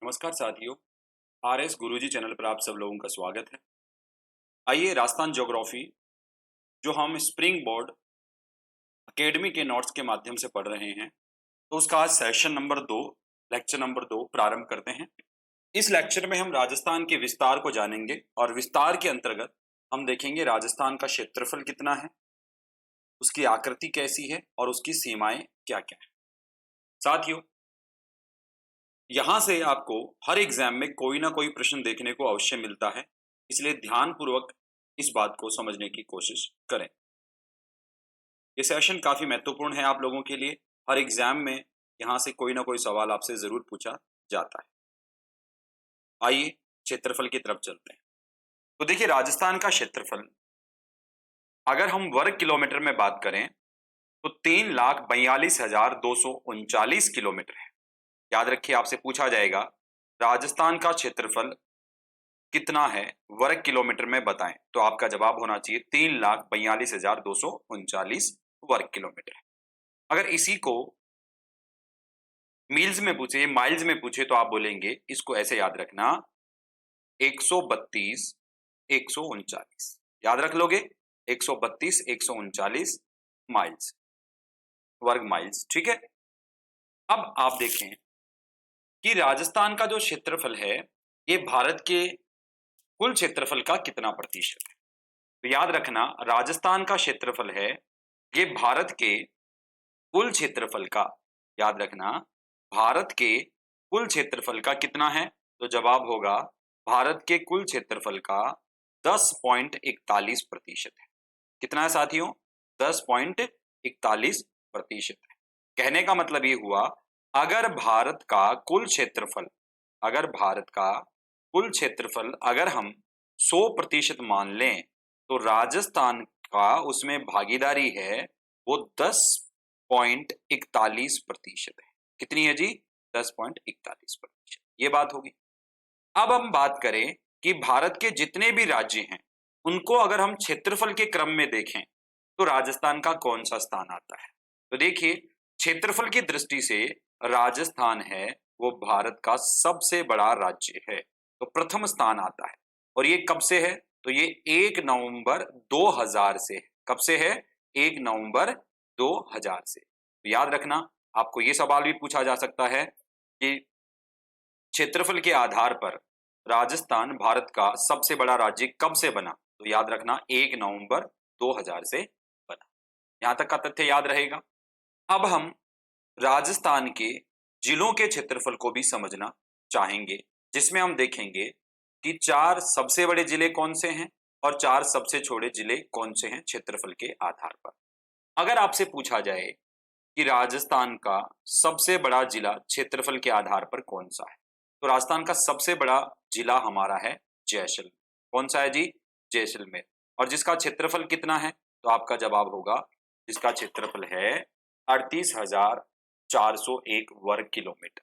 नमस्कार साथियों। आरएस गुरुजी चैनल पर आप सब लोगों का स्वागत है। आइए राजस्थान ज्योग्राफी जो हम स्प्रिंग बोर्ड एकेडमी के नोट्स के माध्यम से पढ़ रहे हैं, तो उसका आज सेशन नंबर 2 लेक्चर नंबर 2 प्रारंभ करते हैं। इस लेक्चर में हम राजस्थान के विस्तार को जानेंगे और विस्तार के अंतर्गत हम देखेंगे राजस्थान का क्षेत्रफल कितना है, उसकी आकृति कैसी है और उसकी सीमाएं क्या क्या है। साथियों, यहां से आपको हर एग्जाम में कोई ना कोई प्रश्न देखने को अवश्य मिलता है, इसलिए ध्यानपूर्वक इस बात को समझने की कोशिश करें। ये सेशन काफी महत्वपूर्ण है आप लोगों के लिए। हर एग्जाम में यहां से कोई ना कोई सवाल आपसे जरूर पूछा जाता है। आइए क्षेत्रफल की तरफ चलते हैं। तो देखिए, राजस्थान का क्षेत्रफल अगर हम वर्ग किलोमीटर में बात करें तो 3,42,239 किलोमीटर है। याद रखिए, आपसे पूछा जाएगा राजस्थान का क्षेत्रफल कितना है, वर्ग किलोमीटर में बताएं, तो आपका जवाब होना चाहिए 3,42,239 वर्ग किलोमीटर। अगर इसी को मील्स में पूछे, माइल्स में पूछे, तो आप बोलेंगे, इसको ऐसे याद रखना, 132 139। याद रख लोगे, 132 139 माइल्स, वर्ग माइल्स। ठीक है। अब आप देखें कि राजस्थान का जो क्षेत्रफल है ये भारत के कुल क्षेत्रफल का कितना प्रतिशत है। तो याद रखना, राजस्थान का क्षेत्रफल है ये भारत के कुल क्षेत्रफल का, याद रखना, भारत के कुल क्षेत्रफल का कितना है, तो जवाब होगा भारत के कुल क्षेत्रफल का 10.41% है। कितना है साथियों? 10.41% है। कहने का मतलब ये हुआ, अगर भारत का कुल क्षेत्रफल अगर हम 100% मान लें, तो राजस्थान का उसमें भागीदारी है वो 10.41% है। कितनी है जी? 10.41%। ये बात होगी। अब हम बात करें कि भारत के जितने भी राज्य हैं उनको अगर हम क्षेत्रफल के क्रम में देखें तो राजस्थान का कौन सा स्थान आता है। तो देखिए, क्षेत्रफल की दृष्टि से राजस्थान है वो भारत का सबसे बड़ा राज्य है, तो प्रथम स्थान आता है। और ये कब से है? तो ये 1 नवंबर 2000 से है। कब से है? 1 नवंबर 2000 से। तो याद रखना, आपको ये सवाल भी पूछा जा सकता है कि क्षेत्रफल के आधार पर राजस्थान भारत का सबसे बड़ा राज्य कब से बना। तो याद रखना, 1 नवंबर 2000 से बना। यहां तक का तथ्य याद रहेगा। अब हम राजस्थान के जिलों के क्षेत्रफल को भी समझना चाहेंगे, जिसमें हम देखेंगे कि 4 सबसे बड़े जिले कौन से हैं और 4 सबसे छोटे जिले कौन से हैं क्षेत्रफल के आधार पर। अगर आपसे पूछा जाए कि राजस्थान का सबसे बड़ा जिला क्षेत्रफल के आधार पर कौन सा है, तो राजस्थान का सबसे बड़ा जिला हमारा है जैसलमेर। कौन सा है जी? जैसलमेर। और जिसका क्षेत्रफल कितना है, तो आपका जवाब होगा, जिसका क्षेत्रफल है 38,401 वर्ग किलोमीटर।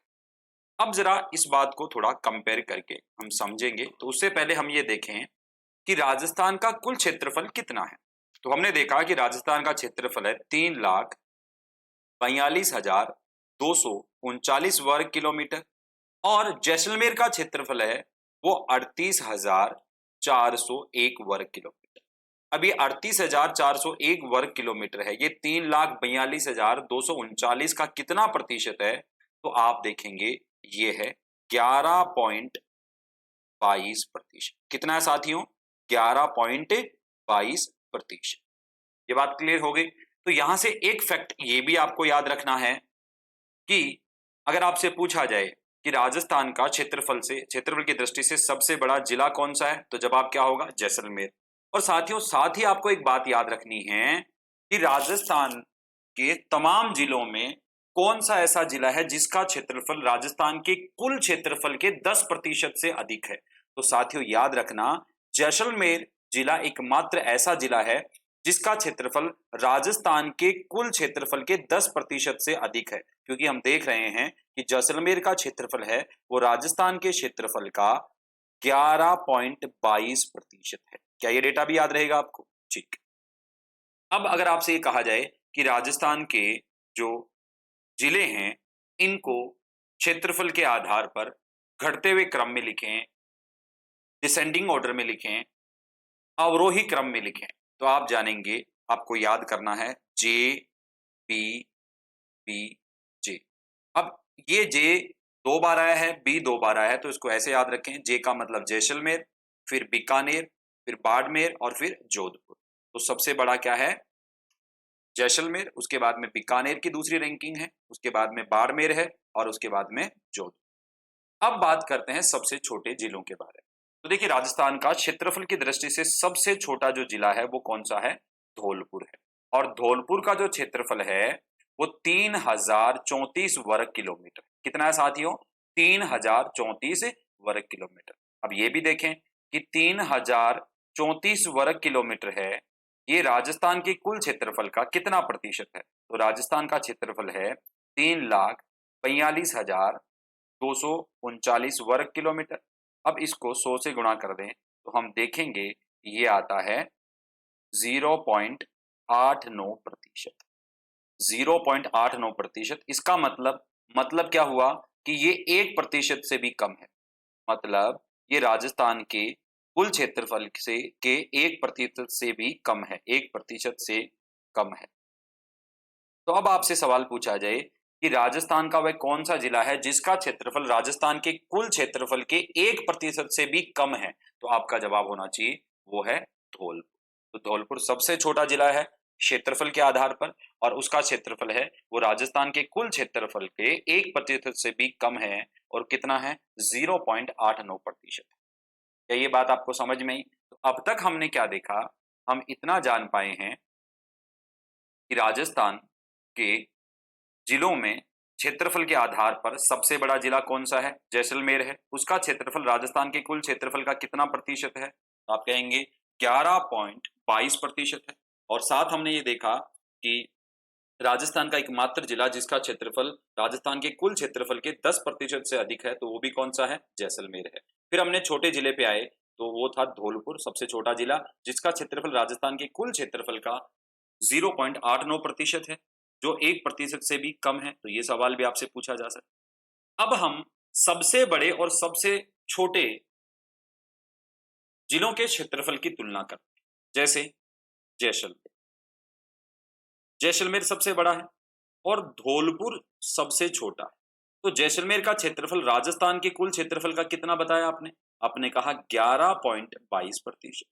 अब जरा इस बात को थोड़ा कंपेयर करके हम समझेंगे, तो उससे पहले हम ये देखें कि राजस्थान का कुल क्षेत्रफल कितना है। तो हमने देखा कि राजस्थान का क्षेत्रफल है 3,42,239 वर्ग किलोमीटर और जैसलमेर का क्षेत्रफल है वो 38,401 वर्ग किलोमीटर। अब ये 38,401 वर्ग किलोमीटर है, ये 3,42,239 का कितना प्रतिशत है, तो आप देखेंगे ये है 11.22%। कितना है साथियों? 11.22%। ये बात क्लियर हो गई। तो यहां से एक फैक्ट ये भी आपको याद रखना है कि अगर आपसे पूछा जाए कि राजस्थान का क्षेत्रफल की दृष्टि से सबसे बड़ा जिला कौन सा है, तो जवाब क्या होगा? जैसलमेर। और साथियों, साथ ही आपको एक बात याद रखनी है कि राजस्थान के तमाम जिलों में कौन सा ऐसा जिला है जिसका क्षेत्रफल राजस्थान के कुल क्षेत्रफल के 10% से अधिक है। तो साथियों याद रखना, जैसलमेर जिला एकमात्र ऐसा जिला है जिसका क्षेत्रफल राजस्थान के कुल क्षेत्रफल के 10% से अधिक है, क्योंकि हम देख रहे हैं कि जैसलमेर का क्षेत्रफल है वो राजस्थान के क्षेत्रफल का 11.22% है। क्या ये डेटा भी याद रहेगा आपको? ठीक। अब अगर आपसे ये कहा जाए कि राजस्थान के जो जिले हैं इनको क्षेत्रफल के आधार पर घटते हुए क्रम में लिखें, डिसेंडिंग ऑर्डर में लिखें, अवरोही क्रम में लिखें, तो आप जानेंगे आपको याद करना है जे बी बी जे। अब ये जे 2 बार आया है, बी 2 बार आया है, तो इसको ऐसे याद रखें, जे का मतलब जैसलमेर, फिर बीकानेर, फिर बाड़मेर और फिर जोधपुर। तो सबसे बड़ा क्या है? जैसलमेर, उसके बाद में बीकानेर की दूसरी रैंकिंग है, उसके बाद में बाड़मेर है और उसके बाद में जोधपुर। अब बात करते हैं सबसे छोटे जिलों के बारे में। तो देखिए, राजस्थान का क्षेत्रफल की दृष्टि से सबसे छोटा जो जिला है वो कौन सा है? धौलपुर है। और धौलपुर का जो क्षेत्रफल है वो 3034 वर्ग किलोमीटर। कितना है साथियों? 3034 वर्ग किलोमीटर। अब ये भी देखें कि 3034 वर्ग किलोमीटर है, ये राजस्थान के कुल क्षेत्रफल का कितना प्रतिशत है? तो राजस्थान का क्षेत्रफल है 3,42,239 वर्ग किलोमीटर। अब इसको 100 से गुणा कर दें तो हम देखेंगे ये आता है 0.89%। 0.89%। इसका मतलब क्या हुआ कि ये 1% से भी कम है। मतलब ये राजस्थान के कुल क्षेत्रफल से के 1% से भी कम है, 1% से कम है। तो अब आपसे सवाल पूछा जाए कि राजस्थान का वह कौन सा जिला है जिसका क्षेत्रफल राजस्थान के कुल क्षेत्रफल के 1% से भी कम है? तो आपका जवाब होना चाहिए वो है धौलपुर। तो धौलपुर सबसे छोटा जिला है क्षेत्रफल के आधार पर, और उसका क्षेत्रफल है वो राजस्थान के कुल क्षेत्रफल के 1% से भी कम है, और कितना है? 0.89%। क्या ये बात आपको समझ में आई? तो अब तक हमने क्या देखा? हम इतना जान पाए हैं कि राजस्थान के जिलों में क्षेत्रफल के आधार पर सबसे बड़ा जिला कौन सा है? जैसलमेर है। उसका क्षेत्रफल राजस्थान के कुल क्षेत्रफल का कितना प्रतिशत है? आप कहेंगे 11.22% है। और साथ हमने ये देखा कि राजस्थान का एकमात्र जिला जिसका क्षेत्रफल राजस्थान के कुल क्षेत्रफल के 10% से अधिक है, तो वो भी कौन सा है? जैसलमेर है। फिर हमने छोटे जिले पे आए तो वो था धौलपुर, सबसे छोटा जिला जिसका क्षेत्रफल राजस्थान के कुल क्षेत्रफल का 0.89% है, जो 1% से भी कम है। तो ये सवाल भी आपसे पूछा जा सकता है। अब हम सबसे बड़े और सबसे छोटे जिलों के क्षेत्रफल की तुलना करते हैं। जैसे जैसलमेर, जैसलमेर सबसे बड़ा है और धौलपुर सबसे छोटा है। तो जैसलमेर का क्षेत्रफल राजस्थान के कुल क्षेत्रफल का कितना बताया आपने? आपने कहा 11.22%।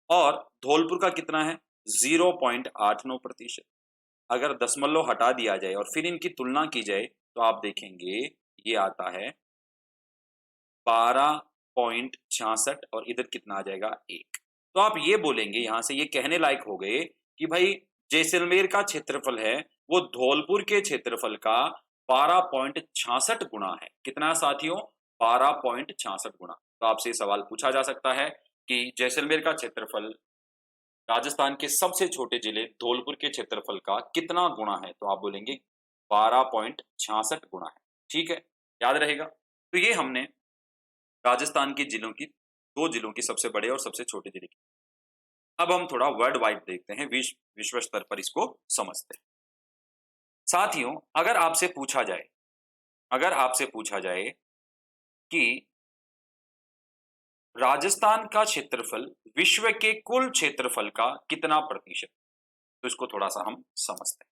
और धौलपुर का कितना है? 0.89%। अगर दशमलव हटा दिया जाए और फिर इनकी तुलना की जाए तो आप देखेंगे ये आता है 12.66, और इधर कितना आ जाएगा? 1। तो आप ये बोलेंगे, यहां से ये कहने लायक हो गए कि भाई जैसलमेर का क्षेत्रफल है वो धौलपुर के क्षेत्रफल का 12.66 गुना है। कितना साथियों? 12.66 गुना। तो आपसे सवाल पूछा जा सकता है कि जैसलमेर का क्षेत्रफल राजस्थान के सबसे छोटे जिले धौलपुर के क्षेत्रफल का कितना गुना है? तो आप बोलेंगे 12.66 गुना है। ठीक है, याद रहेगा। तो ये हमने राजस्थान के जिलों की, 2 जिलों की, सबसे बड़े और सबसे छोटे जिले की। अब हम थोड़ा वर्ल्ड वाइड देखते हैं, विश्व स्तर पर इसको समझते हैं। साथियों, अगर आपसे पूछा जाए कि राजस्थान का क्षेत्रफल विश्व के कुल क्षेत्रफल का कितना प्रतिशत, तो इसको थोड़ा सा हम समझते हैं।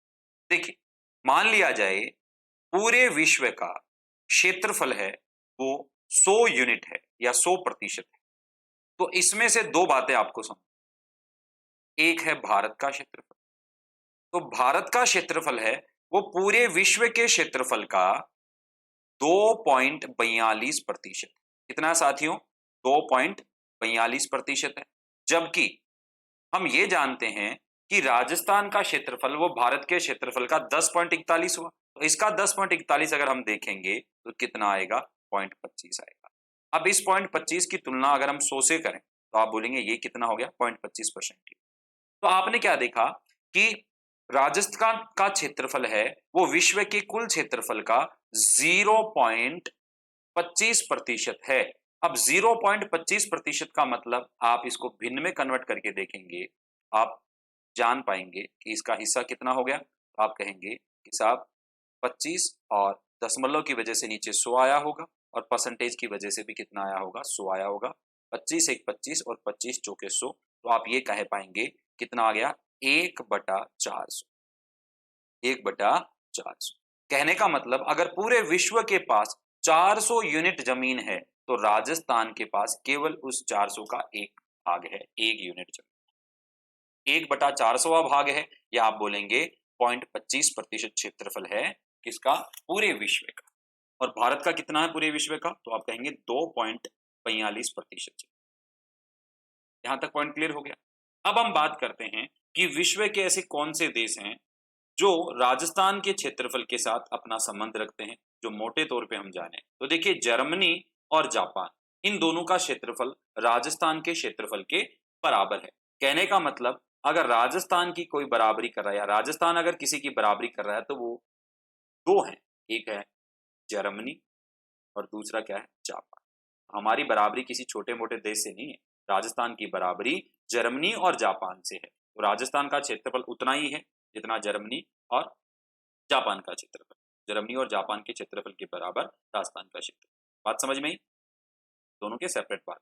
देखिए, मान लिया जाए पूरे विश्व का क्षेत्रफल है वो 100 यूनिट है या 100% है, तो इसमें से 2 बातें आपको समझ। एक है भारत का क्षेत्रफल। तो भारत का क्षेत्रफल है वो पूरे विश्व के क्षेत्रफल का 2.42%। कितना साथियों? 2.42% है। जबकि हम ये जानते हैं कि राजस्थान का क्षेत्रफल वो भारत के क्षेत्रफल का 10.41 हुआ। तो इसका 10.41 अगर हम देखेंगे तो कितना आएगा? 0.25 आएगा। अब इस 0.25 की तुलना अगर हम 100 से करें तो आप बोलेंगे ये कितना हो गया? 0.25%। तो आपने क्या देखा कि राजस्थान का क्षेत्रफल है वो विश्व के कुल क्षेत्रफल का 0.25% है। अब 0.25% का मतलब आप इसको भिन्न में कन्वर्ट करके देखेंगे, आप जान पाएंगे कि इसका हिस्सा कितना हो गया। तो आप कहेंगे कि साहब 25 और दशमलव की वजह से नीचे 100 आया होगा, और परसेंटेज की वजह से भी कितना आया होगा, 100 आया होगा। 25 एक 25 और 25 चौके 100, तो आप ये कह पाएंगे कितना आ गया, 1/400। 1/400 कहने का मतलब अगर पूरे विश्व के पास 400 यूनिट जमीन है तो राजस्थान के पास केवल उस 400 का एक भाग है, 1 यूनिट जमीन। 1/400वां भाग है, या आप बोलेंगे 0.25% क्षेत्रफल है किसका, पूरे विश्व का। और भारत का कितना है पूरे विश्व का, तो आप कहेंगे 2.42%। यहां तक पॉइंट क्लियर हो गया। अब हम बात करते हैं कि विश्व के ऐसे कौन से देश हैं जो राजस्थान के क्षेत्रफल के साथ अपना संबंध रखते हैं, जो मोटे तौर पे हम जाने। तो देखिए, जर्मनी और जापान, इन दोनों का क्षेत्रफल राजस्थान के क्षेत्रफल के बराबर है। कहने का मतलब अगर राजस्थान की कोई बराबरी कर रहा है या राजस्थान अगर किसी की बराबरी कर रहा है तो वो दो हैं, एक है जर्मनी और दूसरा क्या है, जापान। हमारी बराबरी किसी छोटे मोटे देश से नहीं है, राजस्थान की बराबरी जर्मनी और जापान से है। तो राजस्थान का क्षेत्रफल उतना ही है जितना जर्मनी और जापान का क्षेत्रफल, जर्मनी और जापान के क्षेत्रफल के बराबर राजस्थान का क्षेत्र। बात समझ में आई, दोनों के सेपरेट बात।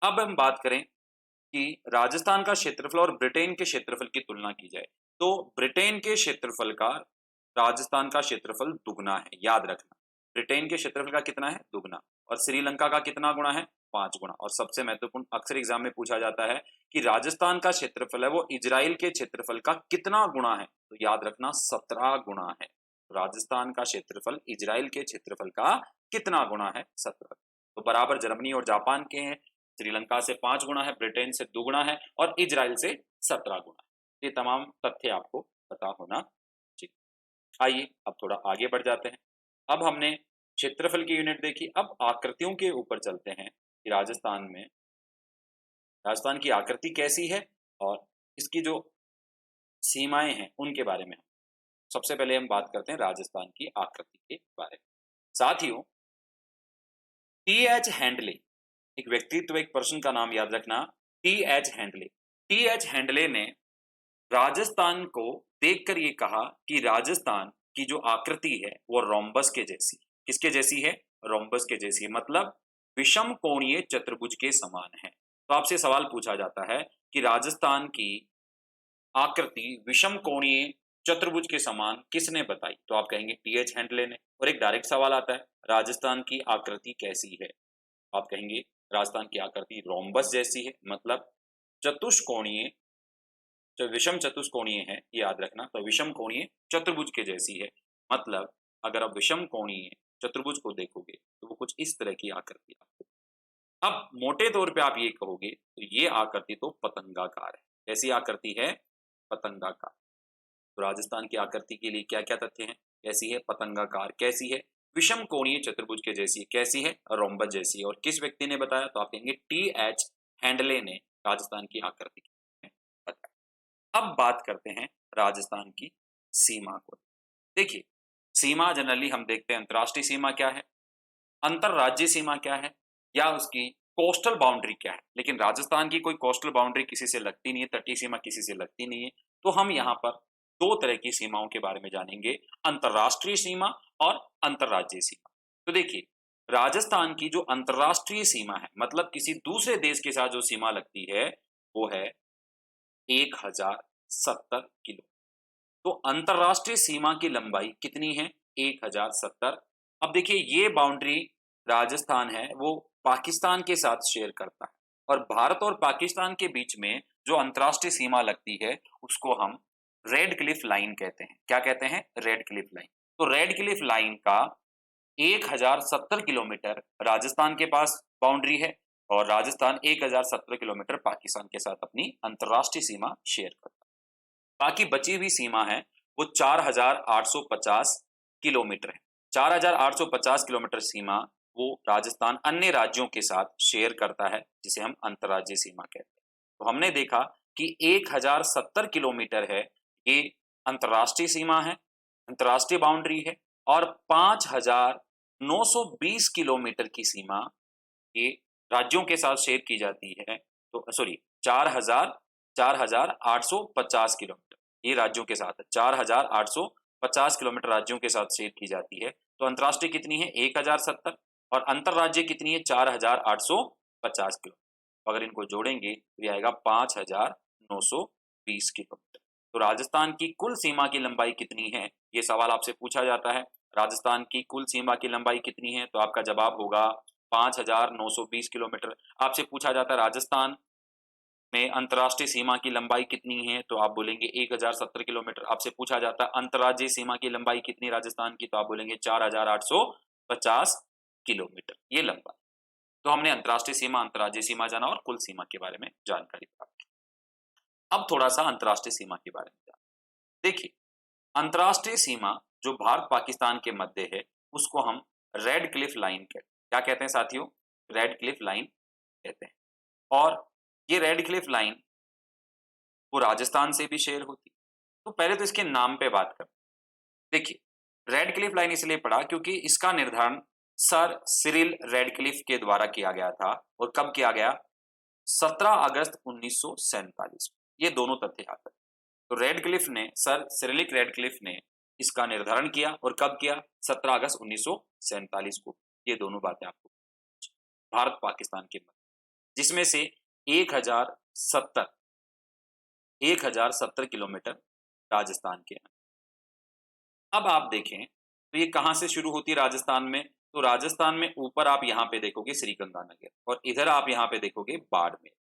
अब हम बात करें कि राजस्थान का क्षेत्रफल और ब्रिटेन के क्षेत्रफल की तुलना की जाए, तो ब्रिटेन के क्षेत्रफल का राजस्थान का क्षेत्रफल दुगना है, याद रखना। ब्रिटेन के क्षेत्रफल का कितना है, दुगना। और श्रीलंका का कितना गुना है, 5 गुना। और सबसे महत्वपूर्ण, अक्सर एग्जाम में पूछा जाता है कि राजस्थान का क्षेत्रफल है वो इजराइल के क्षेत्रफल का कितना गुना है, तो याद रखना 17 गुना है। राजस्थान का क्षेत्रफल इजराइल के क्षेत्रफल का कितना गुना है, 17। तो बराबर जर्मनी और जापान के हैं। श्रीलंका से 5 गुना है, ब्रिटेन से 2 गुना है और इजराइल से 17 गुना है। ये तमाम तथ्य आपको पता होना चाहिए। आइए अब थोड़ा आगे बढ़ जाते हैं। अब हमने क्षेत्रफल की यूनिट देखी, अब आकृतियों के ऊपर चलते हैं कि राजस्थान की आकृति कैसी है और इसकी जो सीमाएं हैं उनके बारे में। सबसे पहले हम बात करते हैं राजस्थान की आकृति के बारे में। साथियों, टी.एच. हैंडले, एक व्यक्तित्व, एक पर्सन का नाम याद रखना, टी.एच. हैंडले। टी.एच. हैंडले ने राजस्थान को देखकर ये कहा कि राजस्थान की जो आकृति है वो रोम्बस के जैसी। किसके जैसी है, रोम्बस के जैसी, मतलब विषम कोणीय चतुर्भुज के समान है। तो आपसे सवाल पूछा जाता है कि राजस्थान की आकृति विषम कोणीय चतुर्भुज के समान किसने बताई, तो आप कहेंगे टी.एच. हैंडले ने। और एक डायरेक्ट सवाल आता है, राजस्थान की आकृति कैसी है, आप कहेंगे राजस्थान की आकृति रोम्बस जैसी है, मतलब चतुष्कोणीय, जो विषम चतुष्कोणीय है, ये याद रखना। तो विषम कोणीय चतुर्भुज के जैसी है, मतलब अगर आप विषम कोणीय चतुर्भुज को देखोगे तो वो कुछ इस तरह की आकृति आपको। अब मोटे तौर पे आप ये कहोगे तो ये आकृति तो पतंगाकार है। कैसी आकृति है, पतंगाकार। तो राजस्थान की आकृति के लिए क्या क्या तथ्य हैं, कैसी है, पतंगाकार। कैसी है, विषम कोणीय चतुर्भुज के जैसी है। कैसी है, रोम्बस जैसी है। और किस व्यक्ति ने बताया, तो आप कहेंगे टी.एच. हैंडले ने राजस्थान की आकृति बताया। अब बात करते हैं राजस्थान की सीमा को। देखिए, सीमा जनरली हम देखते हैं अंतर्राष्ट्रीय सीमा क्या है, अंतरराज्यीय सीमा क्या है, या उसकी कोस्टल बाउंड्री क्या है। लेकिन राजस्थान की कोई कोस्टल बाउंड्री किसी से लगती नहीं है, तटीय सीमा किसी से लगती नहीं है। तो हम यहाँ पर दो तरह की सीमाओं के बारे में जानेंगे, अंतरराष्ट्रीय सीमा और अंतरराज्यीय सीमा। तो देखिए, राजस्थान की जो अंतरराष्ट्रीय सीमा है, मतलब किसी दूसरे देश के साथ जो सीमा लगती है, वो है 1070 किलो। तो अंतरराष्ट्रीय सीमा की लंबाई कितनी है, 1070। अब देखिए, ये बाउंड्री राजस्थान है वो पाकिस्तान के साथ शेयर करता है, और भारत और पाकिस्तान के बीच में जो अंतरराष्ट्रीय सीमा लगती है उसको हम रेड क्लिफ लाइन कहते हैं। क्या कहते हैं, रेड क्लिफ लाइन। तो रेड क्लिफ लाइन का 1070 किलोमीटर राजस्थान के पास बाउंड्री है, और राजस्थान 1070 किलोमीटर पाकिस्तान के साथ अपनी अंतरराष्ट्रीय सीमा शेयर करता है। बाकी बची हुई सीमा है वो 4850 किलोमीटर है। 4850 किलोमीटर सीमा वो राजस्थान अन्य राज्यों के साथ शेयर करता है, जिसे हम अंतरराज्यीय सीमा कहते हैं। तो हमने देखा कि 1070 किलोमीटर है, ये अंतरराष्ट्रीय सीमा है, अंतरराष्ट्रीय बाउंड्री है। और 5920 किलोमीटर की सीमा ये राज्यों के साथ शेयर की जाती है। तो सॉरी, 4850 किलोमीटर ये राज्यों के साथ है, 4850 किलोमीटर राज्यों के साथ शेयर की जाती है। तो अंतरराष्ट्रीय कितनी है, 1070। और अंतरराज्य कितनी है 4850 किलोमीटर। तो अगर इनको जोड़ेंगे तो ये आएगा 5920 किलोमीटर। तो राजस्थान की कुल सीमा की लंबाई कितनी है, ये सवाल आपसे पूछा जाता है। राजस्थान की कुल सीमा की लंबाई कितनी है, तो आपका जवाब होगा 5920 किलोमीटर। आपसे पूछा जाता है राजस्थान में अंतर्राष्ट्रीय सीमा की लंबाई कितनी है, तो आप बोलेंगे 1070 किलोमीटर। आपसे पूछा जाता है अंतर्राज्यीय सीमा की लंबाई कितनी राजस्थान की, तो आप बोलेंगे 4850 किलोमीटर ये लंबाई। तो हमने अंतर्राष्ट्रीय सीमा, अंतर्राज्यीय सीमा जाना और कुल सीमा के बारे में जानकारी प्राप्त की। अब थोड़ा सा अंतर्राष्ट्रीय सीमा के बारे में जाना। देखिए, अंतर्राष्ट्रीय सीमा जो भारत पाकिस्तान के मध्य है उसको हम रेड क्लिफ लाइन कहते हैं। क्या कहते हैं साथियों? रेड क्लिफ लाइन कहते हैं। और ये रेड क्लिफ लाइन वो राजस्थान से भी शेयर होती है। तो पहले तो इसके नाम पे बात करते हैं। देखिए, रेड क्लिफ लाइन इसलिए पड़ा क्योंकि इसका निर्धारण सर सिरिल रेडक्लिफ के द्वारा किया गया था। और कब किया गया? 17 अगस्त 1947। ये दोनों तथ्य आते हैं। तो रेडक्लिफ ने, सर सिरिलिक रेडक्लिफ ने इसका निर्धारण किया और कब किया? 17 अगस्त 1947 को। ये दोनों बातें आपको भारत पाकिस्तान के मध्य, जिसमें से 1070 किलोमीटर राजस्थान के हैं। अब आप देखें तो ये कहां से शुरू होती है राजस्थान में? तो राजस्थान में ऊपर आप यहां पे देखोगे श्रीगंगानगर और इधर आप यहां पे देखोगे बाड़मेर।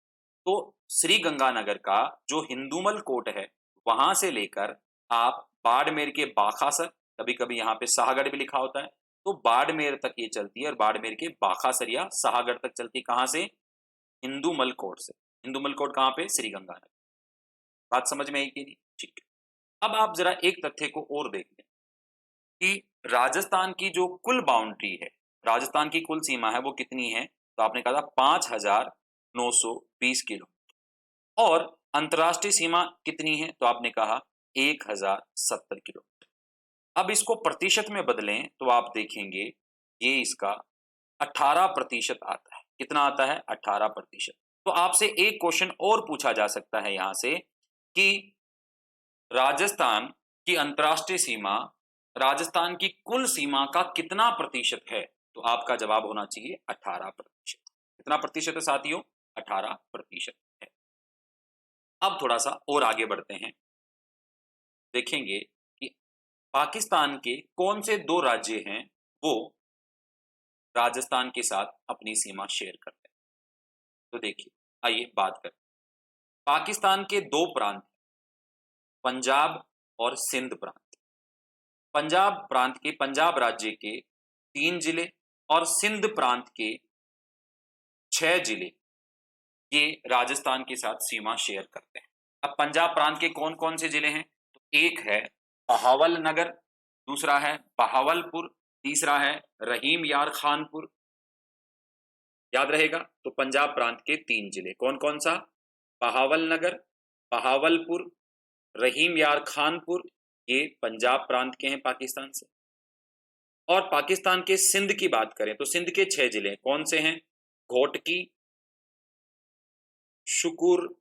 तो श्रीगंगानगर का जो हिंदुमल कोट है वहां से लेकर आप बाड़मेर के बाखासर, कभी कभी यहाँ पे शाहगढ़ भी लिखा होता है, तो बाड़मेर तक ये चलती है और बाड़मेर के बाखासर या शाहगढ़ तक चलती है। कहां से? हिंदुमल कोट से। हिंदुमल कोट कहां पे? श्रीगंगानगर। बात समझ में आई कि नहीं? ठीक है। अब आप जरा एक तथ्य को और देख लें कि राजस्थान की जो कुल बाउंड्री है, राजस्थान की कुल सीमा है वो कितनी है? तो आपने कहा 5920 किलोमीटर। और अंतर्राष्ट्रीय सीमा कितनी है? तो आपने कहा 1070 किलोमीटर। अब इसको प्रतिशत में बदलें तो आप देखेंगे ये इसका 18% आता है। कितना आता है? 18%। तो आपसे एक क्वेश्चन और पूछा जा सकता है यहां से कि राजस्थान की अंतर्राष्ट्रीय सीमा राजस्थान की कुल सीमा का कितना प्रतिशत है? तो आपका जवाब होना चाहिए 18%। कितना प्रतिशत है साथियों? 18% है। अब थोड़ा सा और आगे बढ़ते हैं, देखेंगे कि पाकिस्तान के कौन से दो राज्य हैं वो राजस्थान के साथ अपनी सीमा शेयर करते हैं। तो देखिए, आइए बात करें। पाकिस्तान के दो प्रांत, पंजाब और सिंध प्रांत। पंजाब प्रांत के, पंजाब राज्य के 3 जिले और सिंध प्रांत के 6 जिले ये राजस्थान के साथ सीमा शेयर करते हैं। अब पंजाब प्रांत के कौन कौन से जिले हैं? तो एक है बहावल नगर, दूसरा है बहावलपुर, तीसरा है रहीम यार खानपुर। याद रहेगा? तो पंजाब प्रांत के 3 जिले कौन कौन सा? बहावल नगर, बहावलपुर, रहीम यार खानपुर, ये पंजाब प्रांत के हैं पाकिस्तान से। और पाकिस्तान के सिंध की बात करें तो सिंध के 6 जिले कौन से हैं? घोटकी, शुकुर,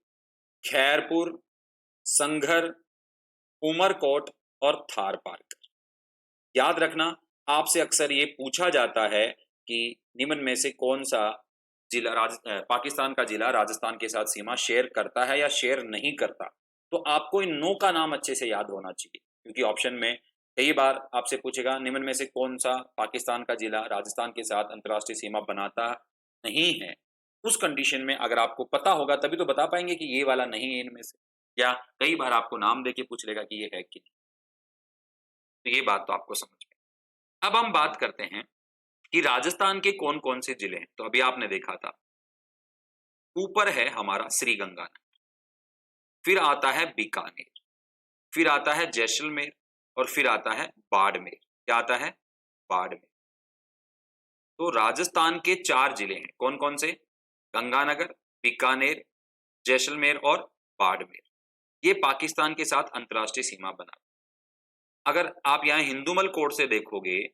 खैरपुर, संघर, उमरकोट और थार पारकर। याद रखना, आपसे अक्सर ये पूछा जाता है कि निम्न में से कौन सा जिला पाकिस्तान का जिला राजस्थान के साथ सीमा शेयर करता है या शेयर नहीं करता। तो आपको इन 9 का नाम अच्छे से याद होना चाहिए, क्योंकि ऑप्शन में कई बार आपसे पूछेगा निम्न में से कौन सा पाकिस्तान का जिला राजस्थान के साथ अंतर्राष्ट्रीय सीमा बनाता नहीं है। उस कंडीशन में अगर आपको पता होगा तभी तो बता पाएंगे कि ये वाला नहीं है इनमें से, या कई बार आपको नाम देके पूछ लेगा कि ये है कि नहीं। तो ये बात तो आपको समझ में। अब हम बात करते हैं कि राजस्थान के कौन कौन से जिले हैं। तो अभी आपने देखा था ऊपर है हमारा श्रीगंगानगर, फिर आता है बीकानेर, फिर आता है जैसलमेर और फिर आता है बाड़मेर। क्या आता है? बाड़मेर। तो राजस्थान के 4 जिले हैं कौन कौन से? गंगानगर, बीकानेर, जैसलमेर और बाड़मेर। ये पाकिस्तान के साथ अंतर्राष्ट्रीय सीमा बना। अगर आप यहाँ हिंदुमल कोट से देखोगे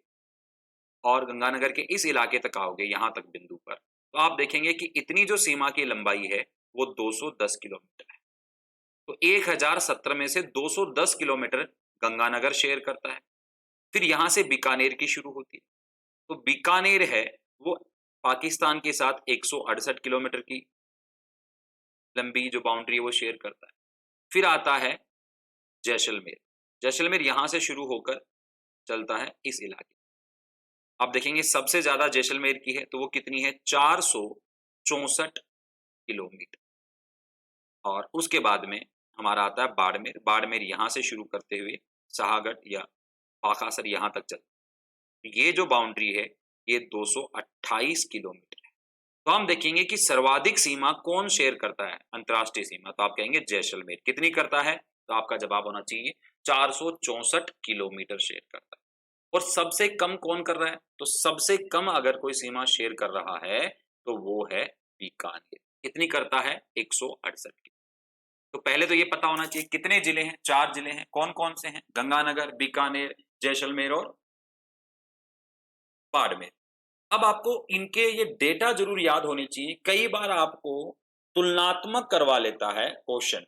और गंगानगर के इस इलाके तक आओगे यहां तक बिंदु पर, तो आप देखेंगे कि इतनी जो सीमा की लंबाई है वो 210 किलोमीटर है। तो 1070 में से 210 किलोमीटर गंगानगर शेयर करता है। फिर यहां से बीकानेर की शुरू होती है। तो बीकानेर है वो पाकिस्तान के साथ 168 किलोमीटर की लंबी जो बाउंड्री है वो शेयर करता है। फिर आता है जैसलमेर। जैसलमेर यहां से शुरू होकर चलता है इस इलाके। आप देखेंगे सबसे ज्यादा जैसलमेर की है, तो वो कितनी है, 464 किलोमीटर। और उसके बाद में हमारा आता है बाड़मेर। बाड़मेर यहां से शुरू करते हुए शाहगढ़ या पाखासर यहां तक चलता है। ये जो बाउंड्री है ये 228 किलोमीटर है। तो हम देखेंगे कि सर्वाधिक सीमा कौन शेयर करता है, अंतर्राष्ट्रीय सीमा, तो आप कहेंगे जैसलमेर। कितनी करता है, तो आपका जवाब होना चाहिए 464 किलोमीटर शेयर करता है। और सबसे कम कौन कर रहा है, तो सबसे कम अगर कोई सीमा शेयर कर रहा है तो वो है बीकानेर। कितनी करता है, 168 की। तो पहले तो ये पता होना चाहिए कितने जिले हैं, 4 जिले हैं। कौन कौन से हैं, गंगानगर, बीकानेर, जैसलमेर और बाड़मेर। अब आपको इनके ये डेटा जरूर याद होने चाहिए। कई बार आपको तुलनात्मक करवा लेता है क्वेश्चन,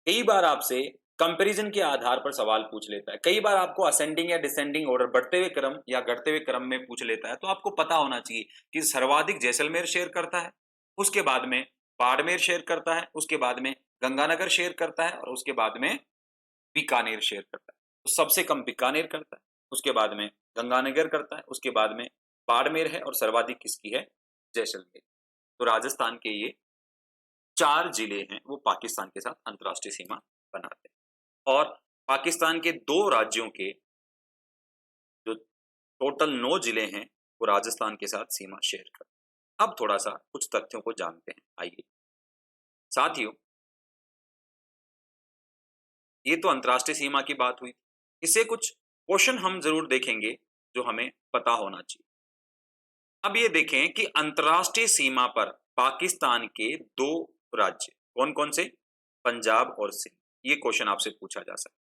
कई बार आपसे कंपैरिजन के आधार पर सवाल पूछ लेता है, कई बार आपको असेंडिंग या डिसेंडिंग ऑर्डर, बढ़ते हुए क्रम या घटते हुए क्रम में पूछ लेता है। तो आपको पता होना चाहिए कि सर्वाधिक जैसलमेर शेयर करता है, उसके बाद में बाड़मेर शेयर करता है, उसके बाद में गंगानगर शेयर करता है और उसके बाद में बीकानेर शेयर करता है। तो सबसे कम बीकानेर करता है, उसके बाद में गंगानगर करता है, उसके बाद में बाड़मेर है और सर्वाधिक किसकी है, जैसलमेर। तो राजस्थान के ये 4 जिले हैं वो पाकिस्तान के साथ अंतर्राष्ट्रीय सीमा बनाते हैं। और पाकिस्तान के 2 राज्यों के जो टोटल 9 जिले हैं वो राजस्थान के साथ सीमा शेयर करते हैं। अब थोड़ा सा कुछ तथ्यों को जानते हैं, आइए साथियों। ये तो अंतर्राष्ट्रीय सीमा की बात हुई, इससे कुछ क्वेश्चन हम जरूर देखेंगे जो हमें पता होना चाहिए। अब ये देखें कि अंतर्राष्ट्रीय सीमा पर पाकिस्तान के 2 राज्य कौन कौन से, पंजाब और सिंध। ये क्वेश्चन आपसे पूछा जा सकता है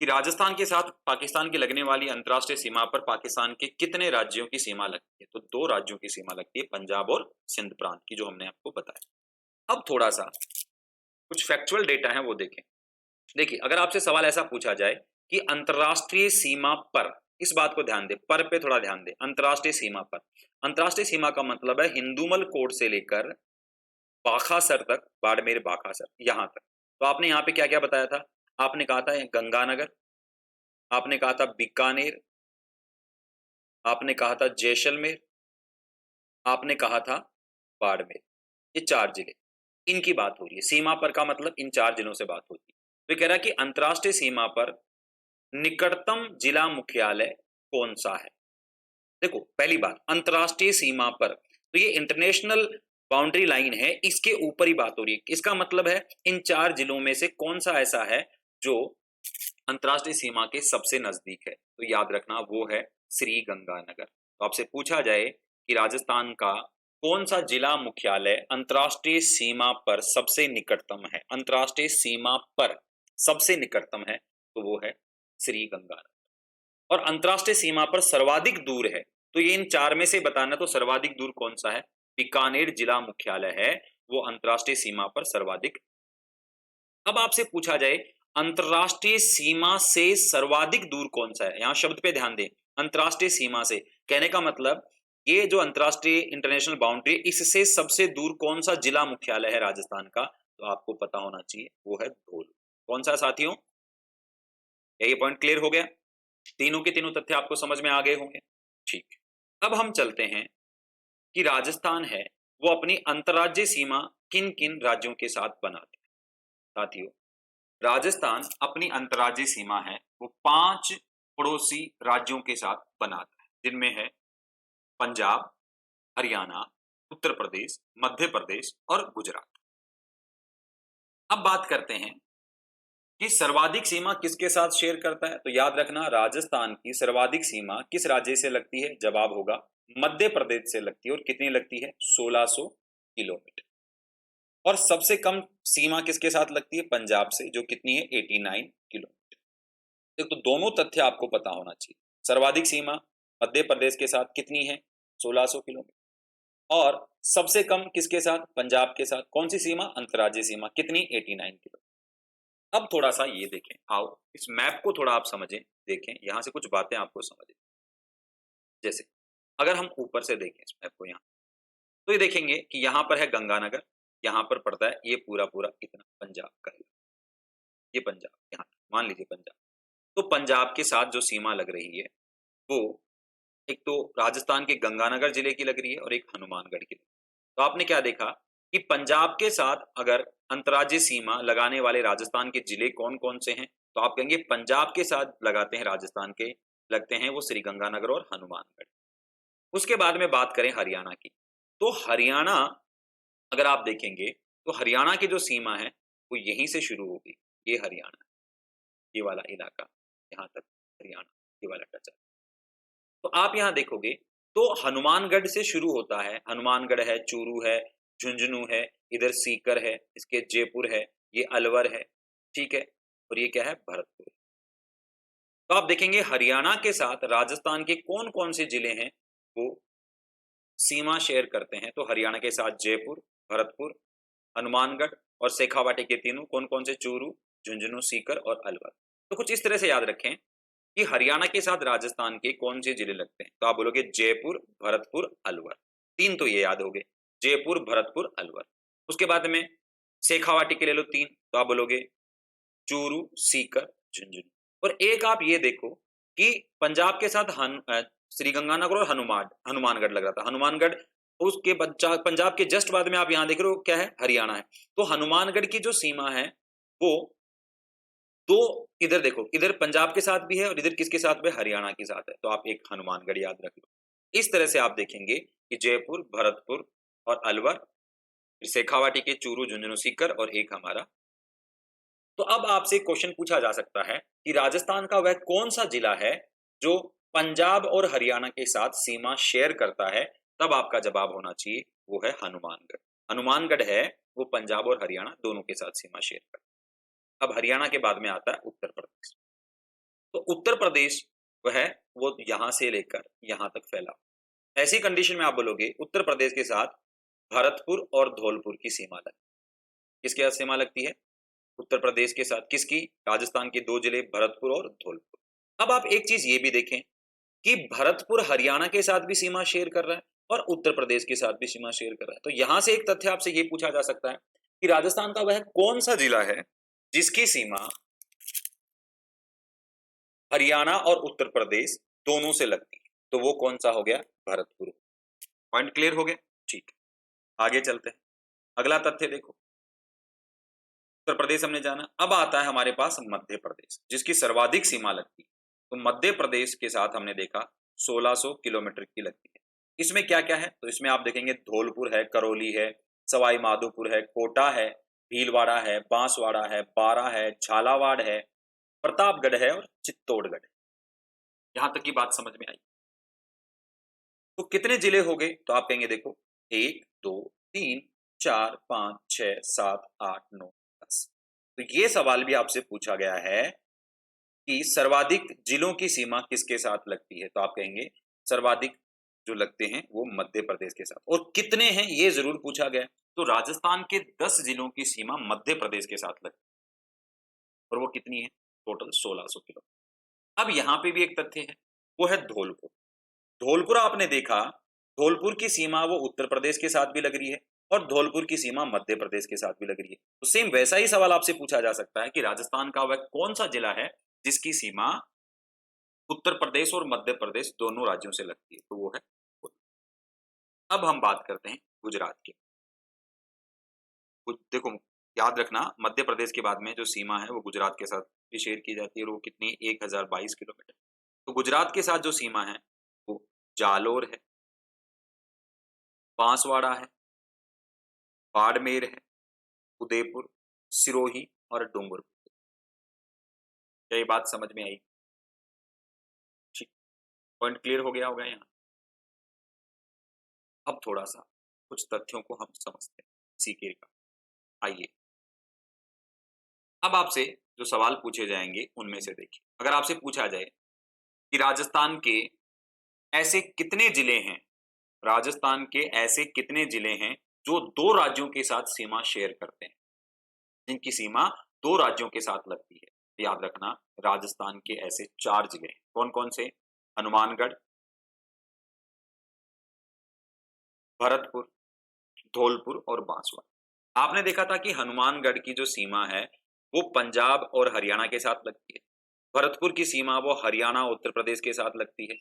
कि राजस्थान के साथ पाकिस्तान की लगने वाली अंतर्राष्ट्रीय सीमा पर पाकिस्तान के कितने राज्यों की सीमा लगती है, तो 2 राज्यों की सीमा लगती है, पंजाब और सिंध प्रांत की, जो हमने आपको बताया। अब थोड़ा सा कुछ फैक्चुअल डेटा है वो देखें। देखिए, अगर आपसे सवाल ऐसा पूछा जाए कि अंतर्राष्ट्रीय सीमा पर, इस बात को ध्यान दें, पर पे थोड़ा ध्यान दें, अंतर्राष्ट्रीय सीमा पर। अंतर्राष्ट्रीय सीमा का मतलब है हिंदुमल कोट से लेकर बाखासर तक, बाड़मेर बाखासर यहां तक। तो आपने यहाँ पे क्या क्या बताया था, आपने कहा था गंगानगर, आपने कहा था बीकानेर, आपने कहा था जैसलमेर, आपने कहा था बाड़मेर। ये 4 जिले, इनकी बात हो रही है। सीमा पर का मतलब इन 4 जिलों से बात होती है। तो कह रहा है कि अंतर्राष्ट्रीय सीमा पर निकटतम जिला मुख्यालय कौन सा है। देखो, पहली बात, अंतर्राष्ट्रीय सीमा पर, तो ये इंटरनेशनल बाउंड्री लाइन है, इसके ऊपर ही बात हो रही है। इसका मतलब है इन 4 जिलों में से कौन सा ऐसा है जो अंतर्राष्ट्रीय सीमा के सबसे नजदीक है। तो याद रखना वो है श्री गंगानगर। तो आपसे पूछा जाए कि राजस्थान का कौन सा जिला मुख्यालय अंतर्राष्ट्रीय सीमा पर सबसे निकटतम है, अंतर्राष्ट्रीय सीमा पर सबसे निकटतम है, तो वो है श्री गंगानगर। और अंतर्राष्ट्रीय सीमा पर सर्वाधिक दूर है, तो ये इन 4 में से बताना, तो सर्वाधिक दूर कौन सा है, बीकानेर जिला मुख्यालय है, वो अंतर्राष्ट्रीय सीमा पर सर्वाधिक। अब आपसे पूछा जाए अंतर्राष्ट्रीय सीमा से सर्वाधिक दूर कौन सा है, यहां शब्द पे ध्यान दें, अंतर्राष्ट्रीय सीमा से, कहने का मतलब ये जो अंतर्राष्ट्रीय इंटरनेशनल बाउंड्री, इससे सबसे दूर कौन सा जिला मुख्यालय है राजस्थान का, तो आपको पता होना चाहिए वो है धौल। कौन सा साथियों, ये पॉइंट क्लियर हो गया, तीनों के तीनों तथ्य आपको समझ में आ गए होंगे। ठीक है, अब हम चलते हैं कि राजस्थान है वो अपनी अंतर्राज्यीय सीमा किन किन राज्यों के साथ बनाते हैं। साथियों, राजस्थान अपनी अंतर्राज्यीय सीमा है वो 5 पड़ोसी राज्यों के साथ बनाता है, जिनमें है पंजाब, हरियाणा, उत्तर प्रदेश, मध्य प्रदेश और गुजरात। अब बात करते हैं कि सर्वाधिक सीमा किसके साथ शेयर करता है, तो याद रखना राजस्थान की सर्वाधिक सीमा किस राज्य से लगती है, जवाब होगा मध्य प्रदेश से लगती है। और कितनी लगती है, 1600 किलोमीटर। और सबसे कम सीमा किसके साथ लगती है, पंजाब से, जो कितनी है, 89 किलोमीटर। तो दोनों तथ्य आपको पता होना चाहिए। सर्वाधिक सीमा मध्य प्रदेश के साथ कितनी है, 1600 किलोमीटर। और सबसे कम किसके साथ, पंजाब के साथ। कौन सी सीमा, अंतर्राज्यीय सीमा, कितनी, 89 किलोमीटर। अब थोड़ा सा ये देखें, आओ इस मैप को थोड़ा आप समझें, देखें, यहां से कुछ बातें आपको समझें। जैसे अगर हम ऊपर से देखें इस मैप को यहाँ, तो ये देखेंगे कि यहाँ पर है गंगानगर, यहाँ पर पड़ता है ये पूरा इतना पंजाब का इलाका, ये पंजाब, यहाँ मान लीजिए पंजाब। तो पंजाब के साथ जो सीमा लग रही है वो एक तो राजस्थान के गंगानगर जिले की लग रही है और एक हनुमानगढ़ की। तो आपने क्या देखा कि पंजाब के साथ अगर अंतर्राज्यीय सीमा लगाने वाले राजस्थान के जिले कौन-कौन से हैं? तो आप कहेंगे पंजाब के साथ लगाते हैं राजस्थान के, लगते हैं वो श्री गंगानगर और हनुमानगढ़। उसके बाद में बात करें हरियाणा की, तो हरियाणा अगर आप देखेंगे तो हरियाणा की जो सीमा है वो यहीं से शुरू होगी, ये हरियाणा, ये वाला इलाका, यहाँ तक हरियाणा, ये वाला टच है। तो आप यहाँ देखोगे तो हनुमानगढ़ से शुरू होता है, हनुमानगढ़ है, चूरू है, झुंझुनू है, इधर सीकर है, इसके जयपुर है, ये अलवर है, ठीक है? और ये क्या है? भरतपुर। तो आप देखेंगे हरियाणा के साथ राजस्थान के कौन-कौन से जिले हैं, वो सीमा शेयर करते हैं। तो हरियाणा के साथ जयपुर, भरतपुर, हनुमानगढ़ और शेखावाटी के तीनों कौन-कौन से? चूरू, झुंझुनू, सीकर और अलवर। तो कुछ इस तरह से याद रखें कि हरियाणा के साथ राजस्थान के कौन से जिले लगते हैं? तो आप बोलोगे जयपुर, भरतपुर, अलवर। 3 तो ये याद हो गए, जयपुर, भरतपुर, अलवर। उसके बाद में शेखावाटी के ले लो 3, तो आप बोलोगे चूरू, सीकर, झुंझुनू। और एक आप ये देखो कि पंजाब के साथ श्रीगंगानगर और हनुमानगढ़ लग रहा था। हनुमानगढ़ उसके पंजाब के जस्ट बाद में आप यहाँ देख रहे हो क्या है? हरियाणा है। तो हनुमानगढ़ की जो सीमा है वो तो इधर देखो, इधर पंजाब के साथ भी है और इधर किसके साथ में? हरियाणा के साथ है। तो आप एक हनुमानगढ़ याद रख लो। इस तरह से आप देखेंगे कि जयपुर, भरतपुर और अलवर, फिर शेखावाटी के चूरू, झुंझुनू, सीकर और एक हमारा। तो अब आपसे क्वेश्चन पूछा जा सकता है कि राजस्थान का वह कौन सा जिला है जो पंजाब और हरियाणा के साथ सीमा शेयर करता है? तब आपका जवाब होना चाहिए वो है हनुमानगढ़। हनुमानगढ़ है वो पंजाब और हरियाणा दोनों के साथ सीमा शेयर करता है। अब हरियाणा के बाद में आता है उत्तर प्रदेश। तो उत्तर प्रदेश वह है वो यहां से लेकर यहां तक फैला। ऐसी कंडीशन में आप बोलोगे उत्तर प्रदेश के साथ भरतपुर और धौलपुर की सीमा लगती है। किसके साथ सीमा लगती है? उत्तर प्रदेश के साथ। किसकी? राजस्थान के 2 जिले भरतपुर और धौलपुर। अब आप एक चीज ये भी देखें कि भरतपुर हरियाणा के साथ भी सीमा शेयर कर रहा है और उत्तर प्रदेश के साथ भी सीमा शेयर कर रहा है। तो यहां से एक तथ्य आपसे ये पूछा जा सकता है कि राजस्थान का वह कौन सा जिला है जिसकी सीमा हरियाणा और उत्तर प्रदेश दोनों से लगती है? तो वो कौन सा हो गया? भरतपुर। पॉइंट क्लियर हो गया? ठीक है, आगे चलते हैं। अगला तथ्य देखो, उत्तर प्रदेश हमने जाना, अब आता है हमारे पास मध्य प्रदेश जिसकी सर्वाधिक सीमा लगती है। तो मध्य प्रदेश के साथ हमने देखा 1600 किलोमीटर की लगती है। इसमें क्या क्या है? तो इसमें आप देखेंगे धौलपुर है, करौली है, सवाई माधोपुर है, कोटा है, भीलवाड़ा है, बांसवाड़ा है, बारा है, झालावाड़ है, प्रतापगढ़ है और चित्तौड़गढ़ है। यहां तक की बात समझ में आई? तो कितने जिले हो गए? तो आप कहेंगे देखो 1 2 3 4 5 6 7 8 9 10। तो ये सवाल भी आपसे पूछा गया है कि सर्वाधिक जिलों की सीमा किसके साथ लगती है? तो आप कहेंगे सर्वाधिक जो लगते हैं वो मध्य प्रदेश के साथ। और कितने हैं ये जरूर पूछा गया। तो राजस्थान के 10 जिलों की सीमा मध्य प्रदेश के साथ लगती है और वो कितनी है? Total 1600 kilo. अब यहाँ पे भी एक तथ्य है, वो है धौलपुर। धौलपुर आपने देखा, धौलपुर की सीमा वो उत्तर प्रदेश के साथ भी लग रही है और धौलपुर की सीमा मध्य प्रदेश के साथ भी लग रही है। तो सेम वैसा ही सवाल आपसे पूछा जा सकता है कि राजस्थान का वह कौन सा जिला है जिसकी सीमा उत्तर प्रदेश और मध्य प्रदेश दोनों राज्यों से लगती है? तो वो है अब हम बात करते हैं गुजरात की। देखो याद रखना मध्य प्रदेश के बाद में जो सीमा है वो गुजरात के साथ भी शेयर की जाती है और वो कितनी? 1022 किलोमीटर। तो गुजरात के साथ जो सीमा है वो जालोर है, बांसवाड़ा है, बाड़मेर है, उदयपुर, सिरोही और डूंगरपुर। क्या ये बात समझ में आई? ठीक, पॉइंट क्लियर हो गया होगा यहाँ। अब थोड़ा सा कुछ तथ्यों को हम समझते हैं इसी के का। आइए अब आपसे जो सवाल पूछे जाएंगे उनमें से देखिए, अगर आपसे पूछा जाए कि राजस्थान के ऐसे कितने जिले हैं, राजस्थान के ऐसे कितने जिले हैं जो 2 राज्यों के साथ सीमा शेयर करते हैं, जिनकी सीमा 2 राज्यों के साथ लगती है? तो याद रखना राजस्थान के ऐसे 4 जिले हैं। कौन कौन से? हनुमानगढ़, भरतपुर, धौलपुर और बांसवाड़ा। आपने देखा था कि हनुमानगढ़ की जो सीमा है वो पंजाब और हरियाणा के साथ लगती है। भरतपुर की सीमा वो हरियाणा उत्तर प्रदेश के साथ लगती है।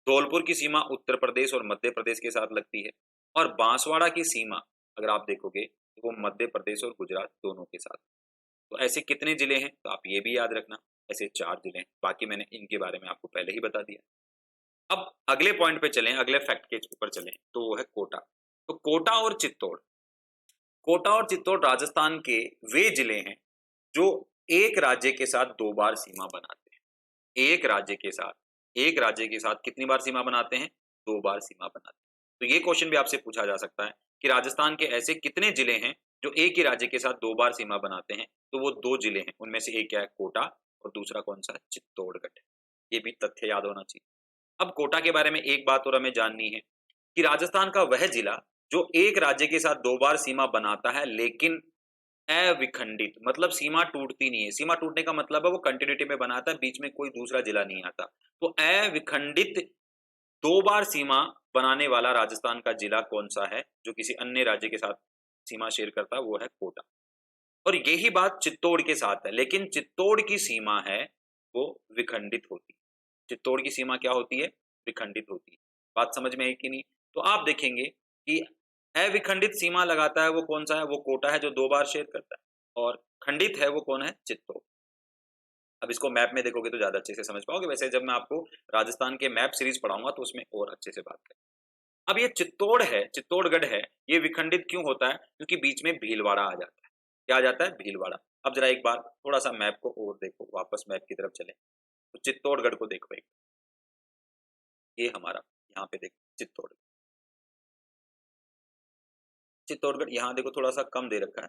धौलपुर की सीमा उत्तर प्रदेश और मध्य प्रदेश के साथ लगती है। और बांसवाड़ा की सीमा अगर आप देखोगे तो वो मध्य प्रदेश और गुजरात दोनों के साथ। तो ऐसे कितने जिले हैं, तो आप ये भी याद रखना, ऐसे 4 जिले हैं। बाकी मैंने इनके बारे में आपको पहले ही बता दिया। अब अगले पॉइंट पे चलें, अगले फैक्ट के ऊपर चलें, तो वो है कोटा। तो कोटा और चित्तौड़, कोटा और चित्तौड़ राजस्थान के वे जिले हैं जो एक राज्य के साथ 2 बार सीमा बनाते हैं। एक राज्य के साथ कितनी बार सीमा बनाते हैं? 2 बार सीमा बनाते हैं। तो ये क्वेश्चन भी आपसे पूछा जा सकता है कि राजस्थान के ऐसे कितने जिले हैं जो एक ही राज्य के साथ 2 बार सीमा बनाते हैं? तो वो 2 जिले हैं, उनमें से एक क्या है? कोटा, और दूसरा कौन सा है? चित्तौड़गढ़। ये भी तथ्य याद होना चाहिए। अब कोटा के बारे में एक बात और हमें जाननी है कि राजस्थान का वह जिला जो एक राज्य के साथ 2 बार सीमा बनाता है लेकिन अविखंडित, मतलब सीमा टूटती नहीं है। सीमा टूटने का मतलब है वो कंटिन्यूटी में बनाता है, बीच में कोई दूसरा जिला नहीं आता। तो अविखंडित 2 बार सीमा बनाने वाला राजस्थान का जिला कौन सा है जो किसी अन्य राज्य के साथ सीमा शेयर करता है? वो है कोटा। और यही बात चित्तौड़ के साथ है, लेकिन चित्तौड़ की सीमा है वो विखंडित होती है। चित्तौड़ की सीमा क्या होती है? विखंडित होती है। बात समझ में आई कि नहीं? तो आप देखेंगे कि अविखंडित सीमा लगाता है वो कौन सा है? वो कोटा है जो 2 बार शेयर करता है। और खंडित है वो कौन है? चित्तौड़। अब इसको मैप में देखोगे तो ज्यादा अच्छे से समझ पाओगे। वैसे जब मैं आपको राजस्थान के मैप सीरीज पढ़ाऊंगा तो उसमें और अच्छे से बात करें। अब ये चित्तौड़ है, चित्तौड़गढ़ है, ये विखंडित क्यों होता है? क्योंकि बीच में भीलवाड़ा आ जाता है। क्या आ जाता है? भीलवाड़ा। अब जरा एक बार थोड़ा सा मैप को और देखो, वापस मैप की तरफ चले तो चित्तौड़गढ़ को देखो एक। ये हमारा यहाँ पे देखो चित्तौड़गढ़। चित्तौड़गढ़ यहाँ देखो थोड़ा सा कम दे रखा है,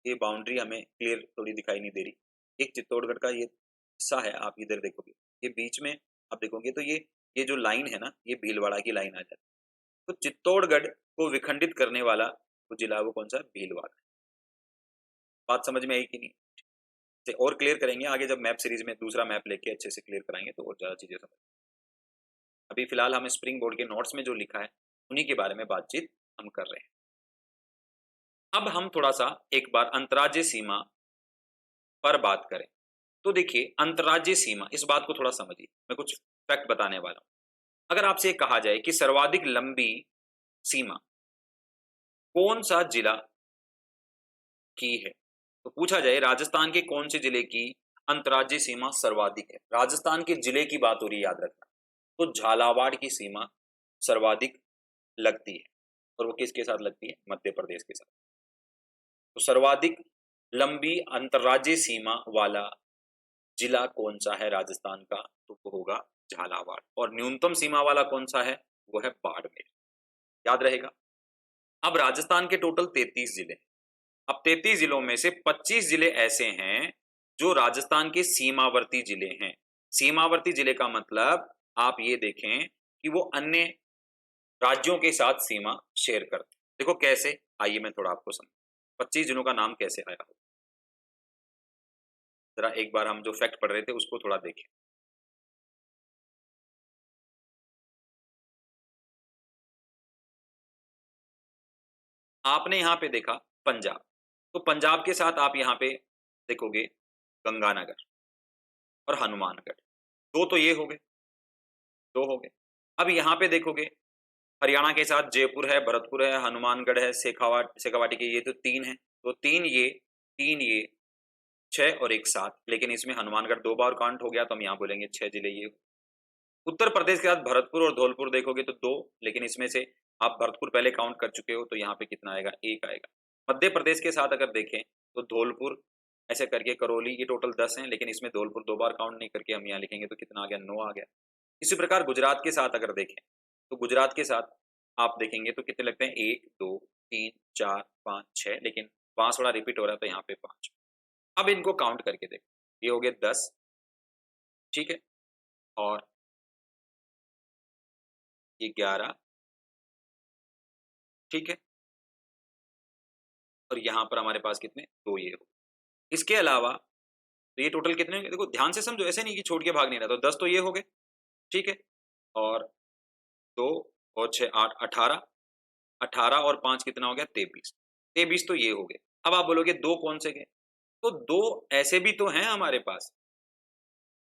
ये बाउंड्री हमें क्लियर थोड़ी दिखाई नहीं दे रही। एक चित्तौड़गढ़ का ये हिस्सा है, आप इधर देखोगे ये बीच में आप देखोगे तो ये जो लाइन है ना, ये भीलवाड़ा की लाइन आ जाती है। तो चित्तौड़गढ़ को विखंडित करने वाला वो जिला वो कौन सा है? भीलवाड़ा। बात समझ में आई कि नहीं? इसे और क्लियर करेंगे आगे जब मैप सीरीज में दूसरा मैप लेके अच्छे से क्लियर कराएंगे तो और ज्यादा चीजें समझ। अभी फिलहाल हम स्प्रिंग बोर्ड के नोट्स में जो लिखा है उन्हीं के बारे में बातचीत हम कर रहे हैं। अब हम थोड़ा सा एक बार अंतर्राज्यीय सीमा पर बात करें तो देखिए अंतर्राज्यीय सीमा, इस बात को थोड़ा समझिए, मैं कुछ फैक्ट बताने वाला हूं। अगर आपसे कहा जाए कि सर्वाधिक लंबी सीमा कौन सा जिला की है, तो पूछा जाए राजस्थान के कौन से जिले की अंतर्राज्यीय सीमा सर्वाधिक है? राजस्थान के जिले की बात हो रही है, याद रखना। तो झालावाड़ की सीमा सर्वाधिक लगती है, और वो किसके साथ लगती है? मध्य प्रदेश के साथ। तो सर्वाधिक लंबी अंतर्राज्यीय सीमा वाला जिला कौन सा है राजस्थान का? तो वो होगा झालावाड़। और न्यूनतम सीमा वाला कौन सा है? वो है बाड़मेर। याद रहेगा। अब राजस्थान के टोटल 33 जिले। अब 33 जिलों में से 25 जिले ऐसे हैं जो राजस्थान के सीमावर्ती जिले हैं। सीमावर्ती जिले का मतलब आप ये देखें कि वो अन्य राज्यों के साथ सीमा शेयर करते हैं। देखो कैसे, आइए मैं थोड़ा आपको समझ 25 जिलों का नाम कैसे आया हो, जरा एक बार हम जो फैक्ट पढ़ रहे थे उसको थोड़ा देखें। आपने यहां पे देखा पंजाब, तो पंजाब के साथ आप यहां पे देखोगे गंगानगर और हनुमानगढ़। दो तो ये हो गए, दो हो गए। अब यहां पे देखोगे हरियाणा के साथ जयपुर है, भरतपुर है, हनुमानगढ़ है, शेखावाटी के, ये तो 3 है। तो 3 ये 6 और एक 7, लेकिन इसमें हनुमानगढ़ 2 बार काउंट हो गया तो हम यहाँ बोलेंगे 6 जिले ये। उत्तर प्रदेश के साथ भरतपुर और धौलपुर देखोगे तो 2, लेकिन इसमें से आप भरतपुर पहले काउंट कर चुके हो तो यहाँ पे कितना आएगा? 1 आएगा। मध्य प्रदेश के साथ अगर देखें तो धौलपुर ऐसे करके करौली, ये टोटल 10 हैं, लेकिन इसमें धौलपुर 2 बार काउंट नहीं करके हम यहाँ लिखेंगे तो कितना आ गया? 9 आ गया। इसी प्रकार गुजरात के साथ अगर देखें तो गुजरात के साथ आप देखेंगे तो कितने लगते हैं? 1 2 3 4 5 6, लेकिन बांसवाड़ा रिपीट हो रहा है तो यहाँ पे 5। अब इनको काउंट करके देखो, ये हो गए 10, ठीक है, और ये 11, ठीक है, और यहाँ पर हमारे पास कितने? 2 ये हो। इसके अलावा तो ये टोटल कितने होंगे? देखो ध्यान से समझो, ऐसे नहीं कि छोड़ के भाग नहीं रहा। तो 10 तो ये हो गए, ठीक है, और 2 और 6 8, 18, 18 और 5 कितना हो गया 23। 23 तो ये हो गए। अब आप बोलोगे दो कौन से गए, तो दो ऐसे भी तो हैं हमारे पास,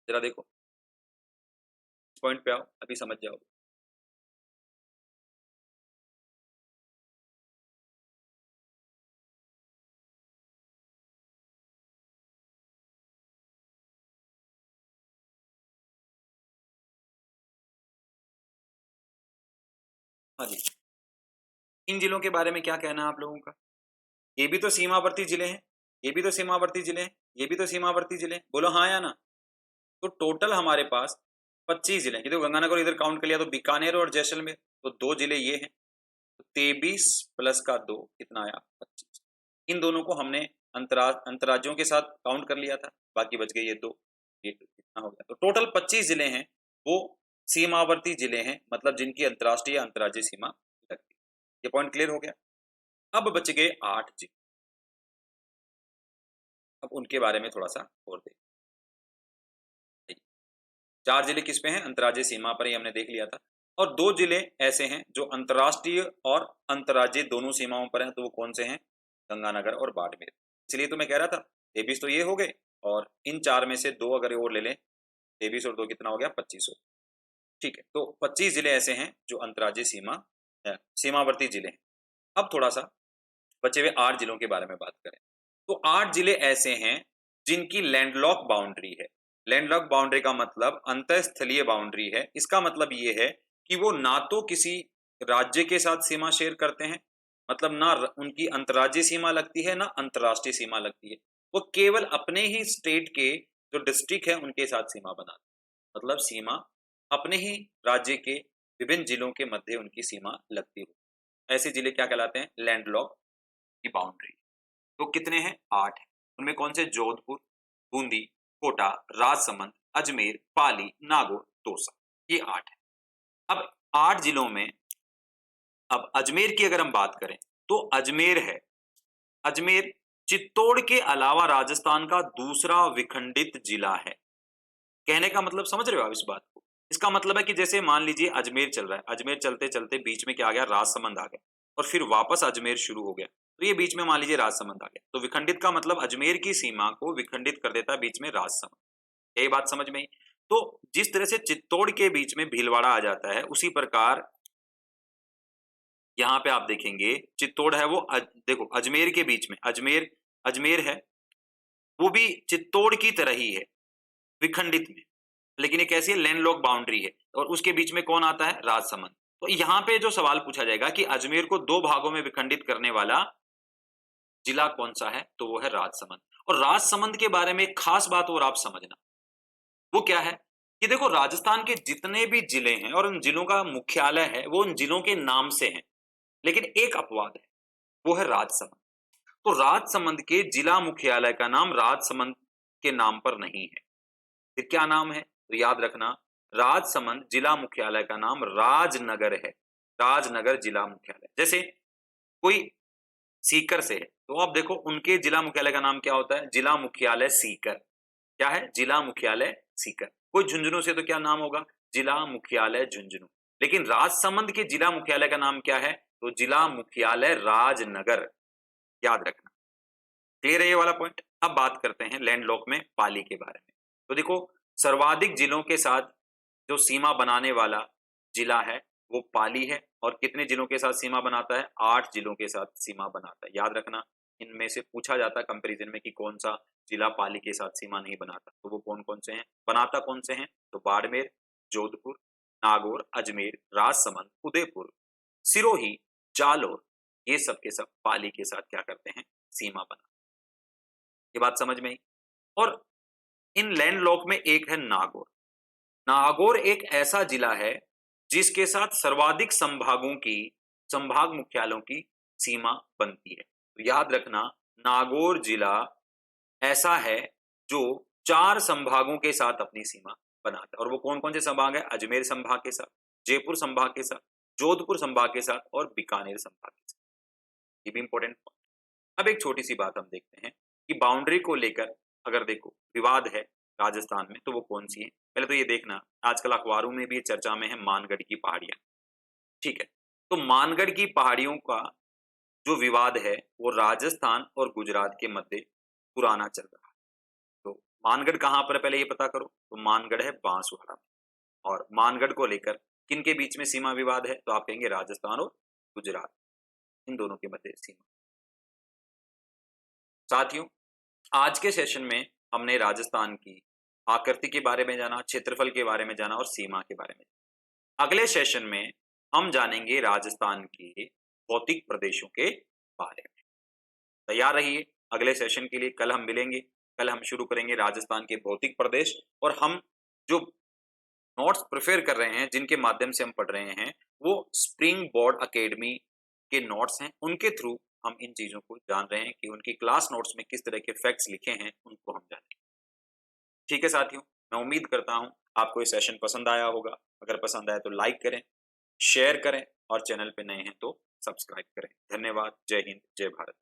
जरा देखो इस पॉइंट पे आओ, अभी समझ जाओगे। हाँ जी, इन जिलों के बारे में क्या कहना है आप लोगों का? ये भी तो सीमावर्ती जिले हैं, ये भी तो सीमावर्ती जिले हैं, ये भी तो सीमावर्ती जिले हैं, बोलो हाँ या ना। तो टोटल हमारे पास 25 जिले हैं। ये तो गंगानगर इधर काउंट कर लिया तो बीकानेर और जैसलमेर, तो दो जिले ये हैं। तो 23 प्लस का 2 कितना आया 25। इन दोनों को हमने अंतराज्यों के साथ काउंट कर लिया था, बाकी बच गए ये दो, ये कितना हो गया। तो टोटल 25 जिले हैं, वो सीमावर्ती जिले हैं, मतलब जिनकी अंतर्राष्ट्रीय अंतर्राज्यीय सीमा लगती है। ये पॉइंट क्लियर हो गया। अब बच गए 8 जिले, अब उनके बारे में थोड़ा सा और देखें। 4 जिले किस पे हैं, अंतर्राज्यीय सीमा पर ही हमने देख लिया था, और 2 जिले ऐसे हैं जो अंतर्राष्ट्रीय और अंतर्राज्यीय दोनों सीमाओं पर हैं, तो वो कौन से हैं, गंगानगर और बाड़मेर। इसलिए तो मैं कह रहा था 23 तो ये हो गए, और इन 4 में से 2 अगर और ले लें, 23 और 2 कितना हो गया 25 हो। ठीक है, तो 25 जिले ऐसे हैं जो अंतर्राज्यीय सीमा है, सीमावर्ती जिले हैं। अब थोड़ा सा बचे हुए 8 जिलों के बारे में बात करें, तो 8 जिले ऐसे हैं जिनकी लैंडलॉक बाउंड्री है। लैंडलॉक बाउंड्री का मतलब अंतःस्थलीय बाउंड्री है। इसका मतलब ये है कि वो ना तो किसी राज्य के साथ सीमा शेयर करते हैं, मतलब ना उनकी अंतर्राज्यीय सीमा लगती है ना अंतर्राष्ट्रीय सीमा लगती है, वो केवल अपने ही स्टेट के जो डिस्ट्रिक्ट है उनके साथ सीमा बनाते हैं, मतलब सीमा अपने ही राज्य के विभिन्न जिलों के मध्य उनकी सीमा लगती है। ऐसे जिले क्या कहलाते हैं, लैंडलॉक की बाउंड्री। तो कितने हैं, 8 हैं। उनमें कौन से, जोधपुर, बूंदी, कोटा, राजसमंद, अजमेर, पाली, नागौर, दौसा, ये 8 है। अब 8 जिलों में अब अजमेर की अगर हम बात करें तो अजमेर है, अजमेर चित्तौड़ के अलावा राजस्थान का दूसरा विखंडित जिला है। कहने का मतलब समझ रहे हो आप इस बात को? इसका मतलब है कि जैसे मान लीजिए अजमेर चल रहा है, अजमेर चलते चलते बीच में क्या आ गया, राजसमंद आ गया, और फिर वापस अजमेर शुरू हो गया, तो ये बीच में मान लीजिए राजसमंद आ गया, तो विखंडित का मतलब अजमेर की सीमा को विखंडित कर देता है बीच में राजसमंद। यही बात समझ में आई। तो जिस तरह से चित्तौड़ के बीच में भीलवाड़ा आ जाता है, उसी प्रकार यहाँ पे आप देखेंगे चित्तौड़ है वो देखो अजमेर के बीच में, अजमेर अजमेर है वो भी चित्तौड़ की तरह ही है विखंडित में, लेकिन एक ऐसी लैंडलॉक बाउंड्री है, और उसके बीच में कौन आता है, राजसमंद। तो यहाँ पे जो सवाल पूछा जाएगा कि अजमेर को 2 भागों में विखंडित करने वाला जिला कौन सा है, तो वो है राजसमंद। और राजसमंद के बारे में एक खास बात और आप समझना, वो क्या है कि देखो राजस्थान के जितने भी जिले हैं और उन जिलों का मुख्यालय है वो उन जिलों के नाम से है, लेकिन एक अपवाद है, वो है राजसमंद। तो राजसमंद के जिला मुख्यालय का नाम राजसमंद के नाम पर नहीं है, फिर क्या नाम है, तो याद रखना राजसमंद जिला मुख्यालय का नाम राजनगर है, राजनगर जिला मुख्यालय। जैसे कोई सीकर से है तो आप देखो उनके जिला मुख्यालय का नाम क्या होता है, जिला मुख्यालय सीकर। क्या है, जिला मुख्यालय सीकर। कोई झुंझुनू से तो क्या नाम होगा, जिला मुख्यालय झुंझुनू। लेकिन राजसमंद के जिला मुख्यालय का नाम क्या है, तो जिला मुख्यालय राजनगर, याद रखना। क्लियर है ये वाला पॉइंट। अब बात करते हैं लैंडलॉक में पाली के बारे में। तो देखो सर्वाधिक जिलों के साथ जो सीमा बनाने वाला जिला है वो पाली है, और कितने जिलों के साथ सीमा बनाता है, 8 जिलों के साथ सीमा बनाता है, याद रखना। इनमें से पूछा जाता है कंपैरिजन में कि कौन सा जिला पाली के साथ सीमा नहीं बनाता, तो वो कौन कौन से हैं, बनाता कौन से हैं, तो बाड़मेर, जोधपुर, नागौर, अजमेर, राजसमंद, उदयपुर, सिरोही, जालोर, ये सब के सब पाली के साथ क्या करते हैं, सीमा बना। ये बात समझ में आई। और इन लैंडलॉक में एक है नागौर। नागौर एक ऐसा जिला है जिसके साथ सर्वाधिक संभागों की, संभाग मुख्यालयों की सीमा बनती है। तो याद रखना नागौर जिला ऐसा है जो 4 संभागों के साथ अपनी सीमा बनाता है, और वो कौन कौन से संभाग है, अजमेर संभाग के साथ, जयपुर संभाग के साथ, जोधपुर संभाग के साथ और बीकानेर संभाग के साथ। ये भी इंपॉर्टेंट पॉइंट। अब एक छोटी सी बात हम देखते हैं कि बाउंड्री को लेकर अगर देखो विवाद है राजस्थान में तो वो कौन सी है। पहले तो ये देखना आजकल अखबारों में भी चर्चा में है मानगढ़ की पहाड़ियां, ठीक है। तो मानगढ़ की पहाड़ियों का जो विवाद है वो राजस्थान और गुजरात के मध्य पुराना चल रहा है। तो मानगढ़ कहाँ पर है पहले ये पता करो। तो मानगढ़ है बांसवाड़ा में। और मानगढ़ को लेकर किन के बीच में सीमा विवाद है? तो आप कहेंगे राजस्थान और गुजरात, इन दोनों के मध्य सीमा। साथियों, आज के सेशन में हमने राजस्थान की आकृति के बारे में जाना, क्षेत्रफल के बारे में जाना और सीमा के बारे में। अगले सेशन में हम जानेंगे राजस्थान के भौतिक प्रदेशों के बारे में। तैयार रहिए अगले सेशन के लिए। कल हम मिलेंगे। कल हम शुरू करेंगे राजस्थान के भौतिक प्रदेश, और हम जो नोट्स प्रिपेयर कर रहे हैं, जिनके माध्यम से हम पढ़ रहे हैं, वो स्प्रिंग बोर्ड एकेडमी के नोट्स हैं। उनके थ्रू हम इन चीजों को जान रहे हैं कि उनकी क्लास नोट्स में किस तरह के फैक्ट्स लिखे हैं, उनको हम जानेंगे। ठीक है साथियों, मैं उम्मीद करता हूं आपको ये सेशन पसंद आया होगा। अगर पसंद आया तो लाइक करें, शेयर करें और चैनल पे नए हैं तो सब्सक्राइब करें। धन्यवाद। जय हिंद, जय भारत।